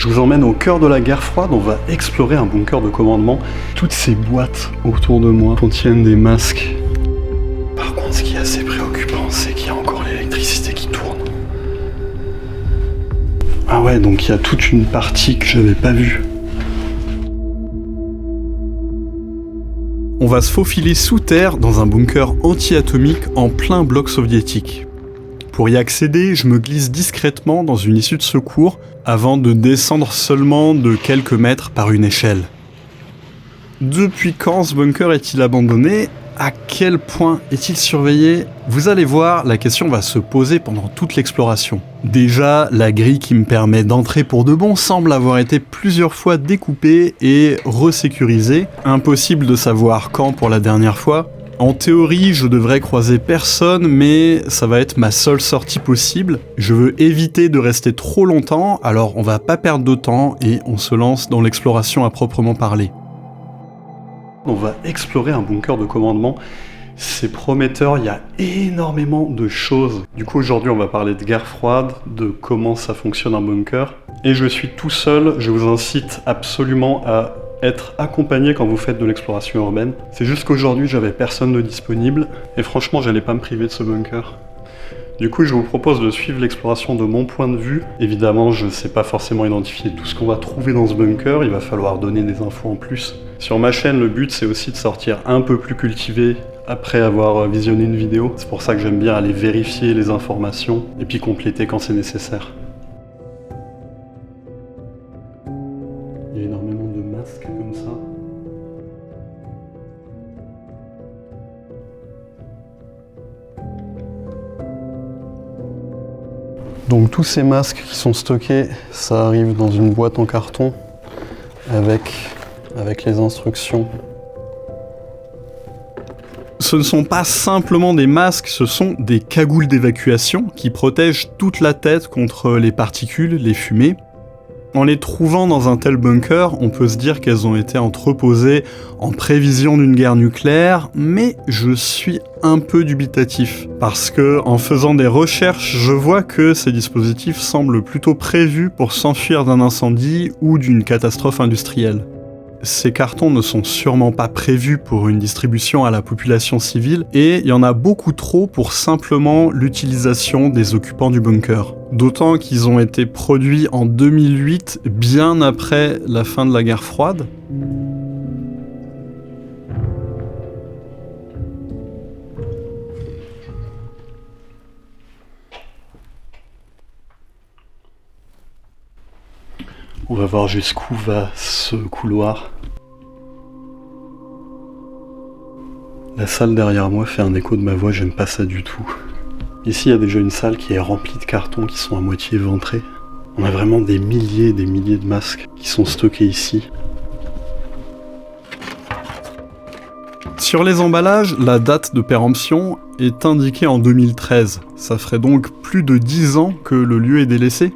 Je vous emmène au cœur de la guerre froide, on va explorer un bunker de commandement. Toutes ces boîtes autour de moi contiennent des masques. Par contre, ce qui est assez préoccupant, c'est qu'il y a encore l'électricité qui tourne. Ah ouais, donc il y a toute une partie que j'avais pas vue. On va se faufiler sous terre dans un bunker anti-atomique en plein bloc soviétique. Pour y accéder, je me glisse discrètement dans une issue de secours avant de descendre seulement de quelques mètres par une échelle. Depuis quand ce bunker est-il abandonné ? À quel point est-il surveillé ? Vous allez voir, la question va se poser pendant toute l'exploration. Déjà, la grille qui me permet d'entrer pour de bon semble avoir été plusieurs fois découpée et resécurisée. Impossible de savoir quand pour la dernière fois. En théorie, je devrais croiser personne, mais ça va être ma seule sortie possible. Je veux éviter de rester trop longtemps, alors on va pas perdre de temps et on se lance dans l'exploration à proprement parler. On va explorer un bunker de commandement. C'est prometteur, il y a énormément de choses. Du coup, aujourd'hui, on va parler de guerre froide, de comment ça fonctionne un bunker. Et je suis tout seul, je vous incite absolument à être accompagné quand vous faites de l'exploration urbaine. C'est juste qu'aujourd'hui, j'avais personne de disponible, et franchement, j'allais pas me priver de ce bunker. Du coup, je vous propose de suivre l'exploration de mon point de vue. Évidemment, je ne sais pas forcément identifier tout ce qu'on va trouver dans ce bunker, il va falloir donner des infos en plus. Sur ma chaîne, le but, c'est aussi de sortir un peu plus cultivé après avoir visionné une vidéo. C'est pour ça que j'aime bien aller vérifier les informations et puis compléter quand c'est nécessaire. Il y a énormément de masques comme ça. Donc tous ces masques qui sont stockés, ça arrive dans une boîte en carton avec les instructions. Ce ne sont pas simplement des masques, ce sont des cagoules d'évacuation qui protègent toute la tête contre les particules, les fumées. En les trouvant dans un tel bunker, on peut se dire qu'elles ont été entreposées en prévision d'une guerre nucléaire, mais je suis un peu dubitatif. Parce que, en faisant des recherches, je vois que ces dispositifs semblent plutôt prévus pour s'enfuir d'un incendie ou d'une catastrophe industrielle. Ces cartons ne sont sûrement pas prévus pour une distribution à la population civile et il y en a beaucoup trop pour simplement l'utilisation des occupants du bunker. D'autant qu'ils ont été produits en 2008, bien après la fin de la guerre froide. On va voir jusqu'où va ce couloir. La salle derrière moi fait un écho de ma voix, j'aime pas ça du tout. Ici, il y a déjà une salle qui est remplie de cartons qui sont à moitié éventrés. On a vraiment des milliers et des milliers de masques qui sont stockés ici. Sur les emballages, la date de péremption est indiquée en 2013. Ça ferait donc plus de 10 ans que le lieu est délaissé.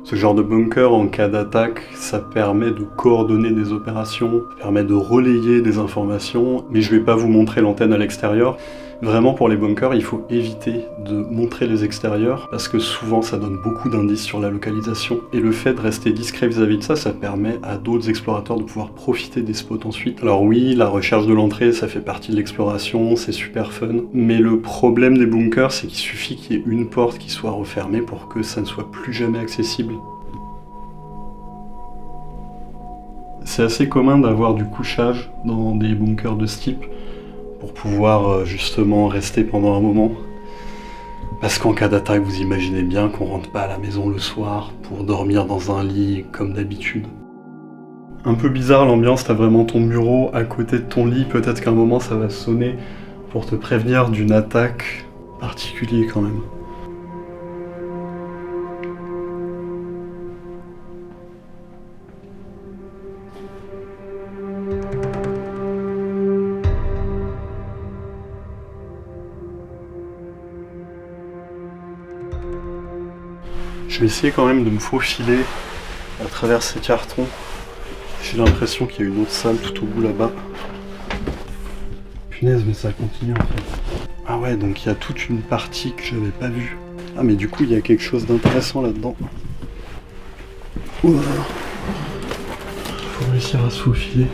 Ce genre de bunker, en cas d'attaque, ça permet de coordonner des opérations, ça permet de relayer des informations, mais je vais pas vous montrer l'antenne à l'extérieur. Vraiment, pour les bunkers, il faut éviter de montrer les extérieurs, parce que souvent ça donne beaucoup d'indices sur la localisation, et le fait de rester discret vis-à-vis de ça, ça permet à d'autres explorateurs de pouvoir profiter des spots ensuite. Alors oui, la recherche de l'entrée, ça fait partie de l'exploration, c'est super fun, mais le problème des bunkers, c'est qu'il suffit qu'il y ait une porte qui soit refermée pour que ça ne soit plus jamais accessible. C'est assez commun d'avoir du couchage dans des bunkers de ce type, pour pouvoir justement rester pendant un moment. Parce qu'en cas d'attaque, vous imaginez bien qu'on rentre pas à la maison le soir pour dormir dans un lit comme d'habitude. Un peu bizarre l'ambiance, t'as vraiment ton bureau à côté de ton lit, peut-être qu'à un moment ça va sonner pour te prévenir d'une attaque particulière quand même. Je vais essayer quand même de me faufiler à travers ces cartons. J'ai l'impression qu'il y a une autre salle tout au bout là-bas. Punaise, mais ça continue en fait. Ah ouais, donc il y a toute une partie que j'avais pas vue. Ah mais du coup, il y a quelque chose d'intéressant là-dedans. Faut réussir à se faufiler.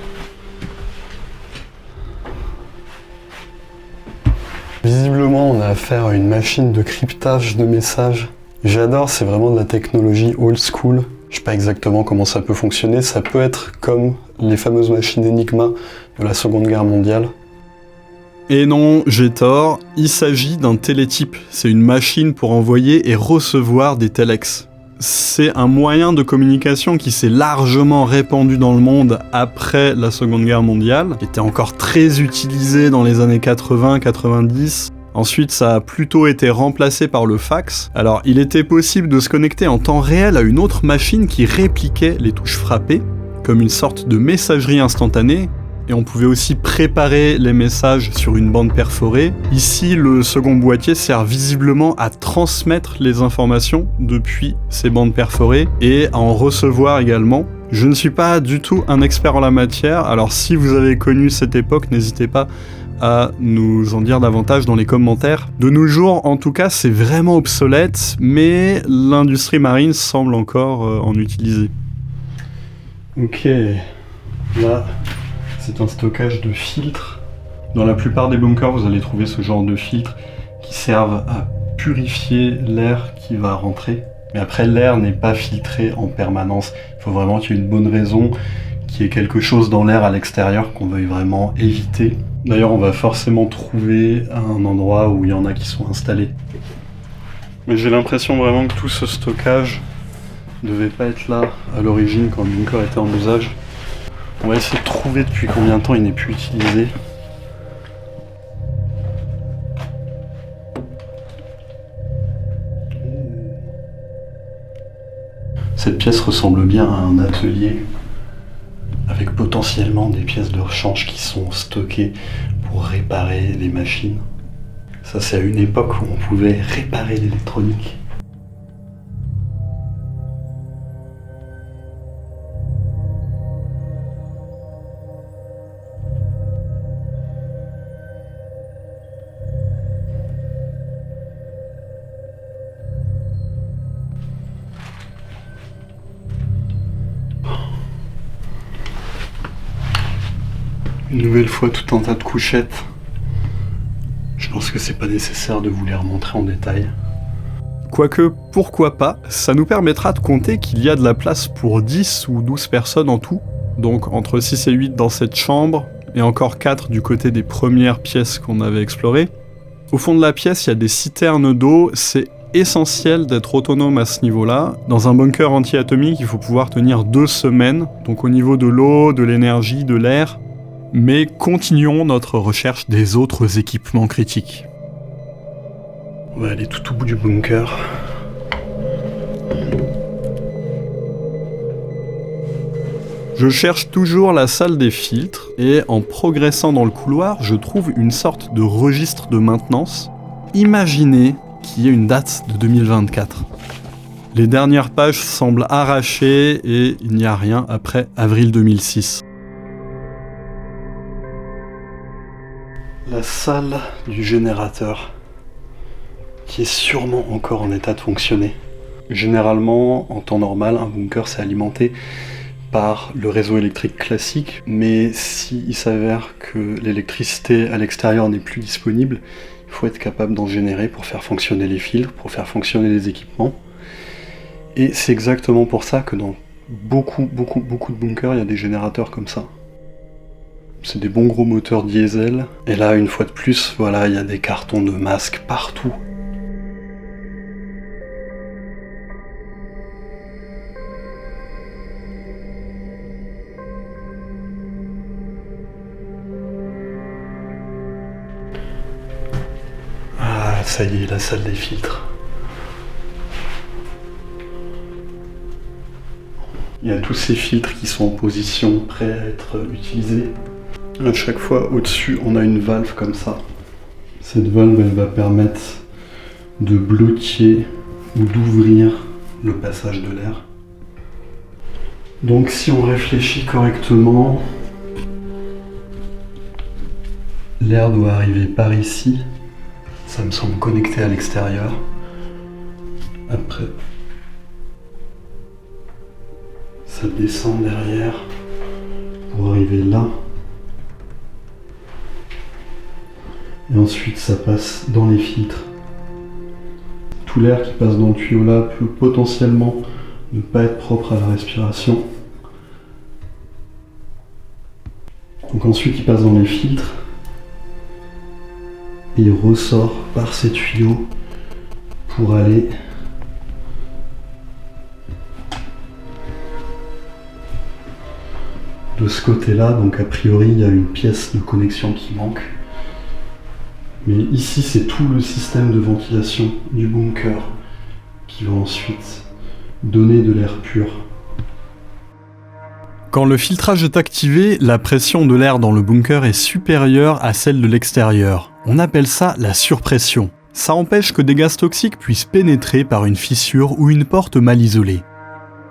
Visiblement, on a affaire à une machine de cryptage de messages. J'adore, c'est vraiment de la technologie old school. Je sais pas exactement comment ça peut fonctionner. Ça peut être comme les fameuses machines Enigma de la Seconde Guerre mondiale. Et non, j'ai tort, il s'agit d'un télétype. C'est une machine pour envoyer et recevoir des téléx. C'est un moyen de communication qui s'est largement répandu dans le monde après la Seconde Guerre mondiale, qui était encore très utilisé dans les années 80-90. Ensuite, ça a plutôt été remplacé par le fax. Alors, il était possible de se connecter en temps réel à une autre machine qui répliquait les touches frappées, comme une sorte de messagerie instantanée, et on pouvait aussi préparer les messages sur une bande perforée. Ici, le second boîtier sert visiblement à transmettre les informations depuis ces bandes perforées et à en recevoir également. Je ne suis pas du tout un expert en la matière, alors si vous avez connu cette époque, n'hésitez pas à nous en dire davantage dans les commentaires. De nos jours, en tout cas, c'est vraiment obsolète, mais l'industrie marine semble encore en utiliser. Ok, là... c'est un stockage de filtres. Dans la plupart des bunkers, vous allez trouver ce genre de filtres qui servent à purifier l'air qui va rentrer. Mais après, l'air n'est pas filtré en permanence. Il faut vraiment qu'il y ait une bonne raison, qu'il y ait quelque chose dans l'air à l'extérieur qu'on veuille vraiment éviter. D'ailleurs, on va forcément trouver un endroit où il y en a qui sont installés. Mais j'ai l'impression vraiment que tout ce stockage ne devait pas être là à l'origine quand le bunker était en usage. On va essayer de trouver depuis combien de temps il n'est plus utilisé. Cette pièce ressemble bien à un atelier avec potentiellement des pièces de rechange qui sont stockées pour réparer les machines. Ça, c'est à une époque où on pouvait réparer l'électronique. Une nouvelle fois, tout un tas de couchettes. Je pense que c'est pas nécessaire de vous les remontrer en détail. Quoique, pourquoi pas, ça nous permettra de compter qu'il y a de la place pour 10 ou 12 personnes en tout. Donc entre 6 et 8 dans cette chambre, et encore 4 du côté des premières pièces qu'on avait explorées. Au fond de la pièce, il y a des citernes d'eau, c'est essentiel d'être autonome à ce niveau-là. Dans un bunker anti-atomique, il faut pouvoir tenir 2 semaines, donc au niveau de l'eau, de l'énergie, de l'air. Mais continuons notre recherche des autres équipements critiques. On va aller tout au bout du bunker. Je cherche toujours la salle des filtres et en progressant dans le couloir, je trouve une sorte de registre de maintenance. Imaginez qu'il y ait une date de 2024. Les dernières pages semblent arrachées et il n'y a rien après avril 2006. La salle du générateur, qui est sûrement encore en état de fonctionner. Généralement, en temps normal, un bunker c'est alimenté par le réseau électrique classique, mais s'il s'avère que l'électricité à l'extérieur n'est plus disponible, il faut être capable d'en générer pour faire fonctionner les filtres, pour faire fonctionner les équipements. Et c'est exactement pour ça que dans beaucoup de bunkers, il y a des générateurs comme ça. C'est des bons gros moteurs diesel. Et là, une fois de plus, voilà, il y a des cartons de masques partout. Ah, ça y est, la salle des filtres. Il y a tous ces filtres qui sont en position, prêts à être utilisés. À chaque fois, au-dessus, on a une valve comme ça. Cette valve, elle va permettre de bloquer ou d'ouvrir le passage de l'air. Donc si on réfléchit correctement, l'air doit arriver par ici. Ça me semble connecté à l'extérieur. Après, ça descend derrière pour arriver là. Et ensuite ça passe dans les filtres. Tout l'air qui passe dans le tuyau là peut potentiellement ne pas être propre à la respiration. Donc ensuite il passe dans les filtres et il ressort par ces tuyaux pour aller de ce côté-là. Donc a priori il y a une pièce de connexion qui manque. Mais ici c'est tout le système de ventilation du bunker qui va ensuite donner de l'air pur. Quand le filtrage est activé, la pression de l'air dans le bunker est supérieure à celle de l'extérieur. On appelle ça la surpression. Ça empêche que des gaz toxiques puissent pénétrer par une fissure ou une porte mal isolée.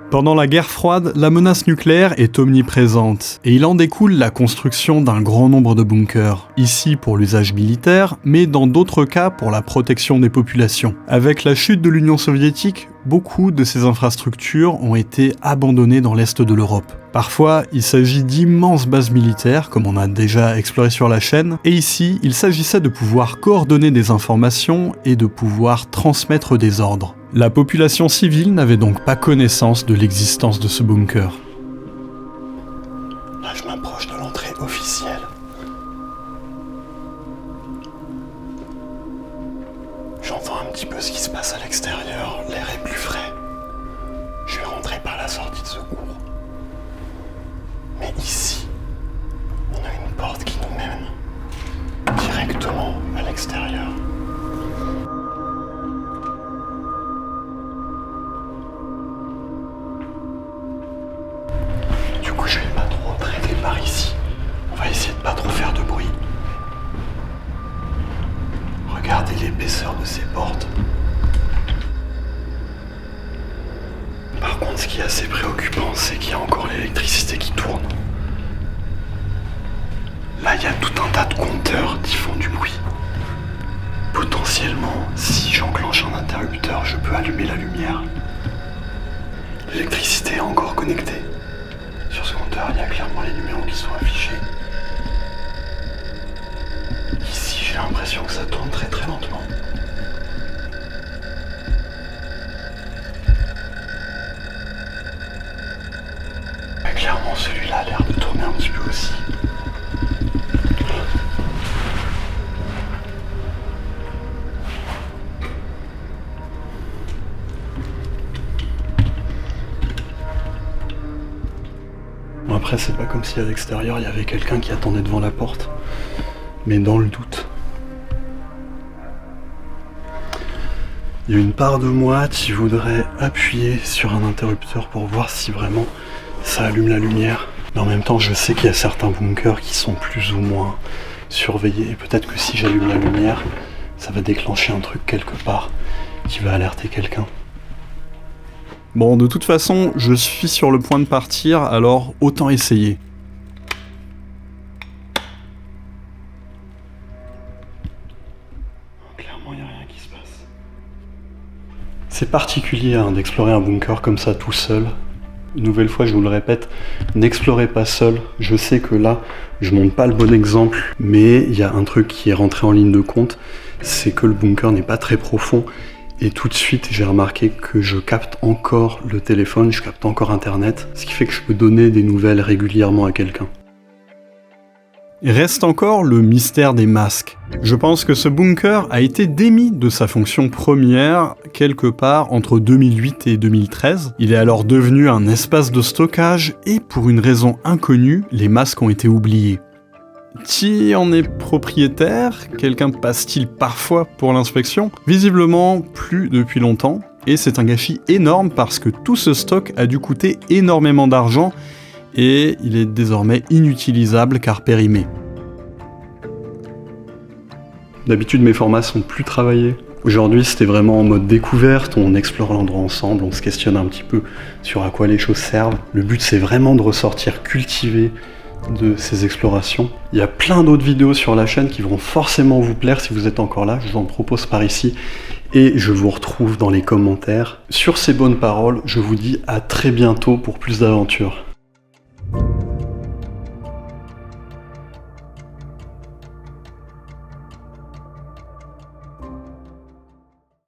Pendant la guerre froide, la menace nucléaire est omniprésente, et il en découle la construction d'un grand nombre de bunkers, ici pour l'usage militaire, mais dans d'autres cas pour la protection des populations. Avec la chute de l'Union soviétique, beaucoup de ces infrastructures ont été abandonnées dans l'est de l'Europe. Parfois, il s'agit d'immenses bases militaires, comme on a déjà exploré sur la chaîne, et ici, il s'agissait de pouvoir coordonner des informations et de pouvoir transmettre des ordres. La population civile n'avait donc pas connaissance de l'existence de ce bunker. Là, je m'approche de l'entrée officielle. J'entends un petit peu ce qui se passe à l'extérieur, l'air est plus frais. Je vais rentrer par la sortie de secours. Mais ici, on a une porte qui nous mène directement à l'extérieur. Du coup, je vais pas trop traîner par ici. On va essayer de pas trop faire de bruit. Regardez l'épaisseur de ces portes. Par contre, ce qui est assez préoccupant, c'est qu'il y a encore l'électricité qui tourne. Là, il y a tout un tas de compteurs qui font du bruit. Potentiellement, si j'enclenche un interrupteur, je peux allumer la lumière. L'électricité est encore connectée. Sur ce compteur, il y a clairement les numéros qui sont affichés. Ici, j'ai l'impression que ça tourne très très lentement. Mais clairement, celui-là a l'air de tourner un petit peu aussi. Bon, après, c'est pas comme si à l'extérieur il y avait quelqu'un qui attendait devant la porte, mais dans le doute. Il y a une part de moi qui voudrait appuyer sur un interrupteur pour voir si vraiment ça allume la lumière. Mais en même temps, je sais qu'il y a certains bunkers qui sont plus ou moins surveillés. Et peut-être que si j'allume la lumière, ça va déclencher un truc quelque part qui va alerter quelqu'un. Bon, de toute façon, je suis sur le point de partir, alors autant essayer. Clairement, il n'y a rien qui se passe. C'est particulier hein, d'explorer un bunker comme ça tout seul. Une nouvelle fois, je vous le répète, n'explorez pas seul. Je sais que là, je montre pas le bon exemple, mais il y a un truc qui est rentré en ligne de compte, c'est que le bunker n'est pas très profond. Et tout de suite, j'ai remarqué que je capte encore le téléphone, je capte encore Internet, ce qui fait que je peux donner des nouvelles régulièrement à quelqu'un. Il reste encore le mystère des masques. Je pense que ce bunker a été démis de sa fonction première quelque part entre 2008 et 2013. Il est alors devenu un espace de stockage et pour une raison inconnue, les masques ont été oubliés. Qui en est propriétaire? Quelqu'un passe-t-il parfois pour l'inspection? Visiblement, plus depuis longtemps. Et c'est un gâchis énorme parce que tout ce stock a dû coûter énormément d'argent et il est désormais inutilisable car périmé. D'habitude, mes formats sont plus travaillés. Aujourd'hui, c'était vraiment en mode découverte, on explore l'endroit ensemble, on se questionne un petit peu sur à quoi les choses servent. Le but, c'est vraiment de ressortir cultivé de ces explorations. Il y a plein d'autres vidéos sur la chaîne qui vont forcément vous plaire si vous êtes encore là, je vous en propose par ici. et je vous retrouve dans les commentaires. Sur ces bonnes paroles, je vous dis à très bientôt pour plus d'aventures.